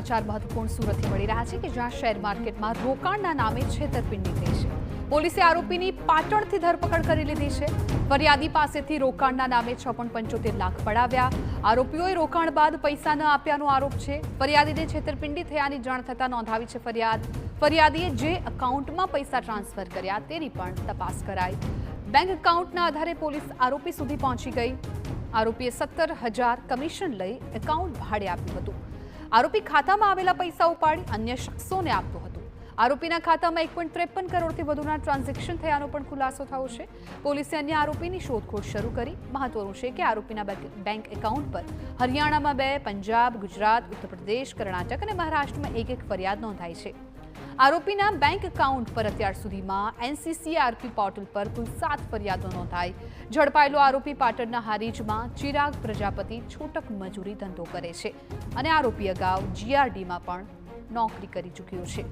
સમાચાર મહત્વપૂર્ણ સુરતથી મળી રહ્યા છે કે જ્યાં શેર માર્કેટમાં રોકાણના નામે છેતરપિંડી થઈ છે। પોલીસે આરોપીની પાટણથી ધરપકડ કરી લીધી છે। ફરિયાદી પાસેથી રોકાણના નામે 6.75 લાખ પડાવ્યા। આરોપીઓએ રોકાણ બાદ પૈસા ન આપ્યાનો આરોપ છે। ફરિયાદીને છેતરપિંડી થયાની જાણ થતાં નોંધાવી છે ફરિયાદ। ફરિયાદીએ જે એકાઉન્ટમાં પૈસા ટ્રાન્સફર કર્યા તેની પણ તપાસ કરાઈ। બેંક એકાઉન્ટના આધારે પોલીસ આરોપી સુધી પહોંચી ગઈ। આરોપીએ 17,000 કમિશન લઈ એકાઉન્ટ ભાડે આપ્યું હતું। આરોપી ખાતામાં આવેલા પૈસા ઉપાડી અન્ય શખ્સોને આપતો હતો। આરોપીના ખાતામાં 1.53 કરોડથી વધુના ટ્રાન્ઝેક્શન થયાનો પણ ખુલાસો થયો છે। પોલીસે અન્ય આરોપીની શોધખોળ શરૂ કરી। મહત્વનું છે કે આરોપીના બેંક એકાઉન્ટ પર હરિયાણામાં 2, પંજાબ, ગુજરાત, ઉત્તર પ્રદેશ, કર્ણાટક અને મહારાષ્ટ્રમાં એક ફરિયાદ નોંધાઈ છે। આરોપીના બેંક એકાઉન્ટ પર અત્યાર સુધીમાં NCCRP પોર્ટલ પર કુલ 7 ફરિયાદો નોંધાઈ। ઝડપાયેલો આરોપી પાટણના હારીજમાં ચિરાગ પ્રજાપતિ છૂટક મજૂરી ધંધો કરે છે અને આરોપી અગાઉ GRDમાં પણ નોકરી કરી ચૂક્યો છે।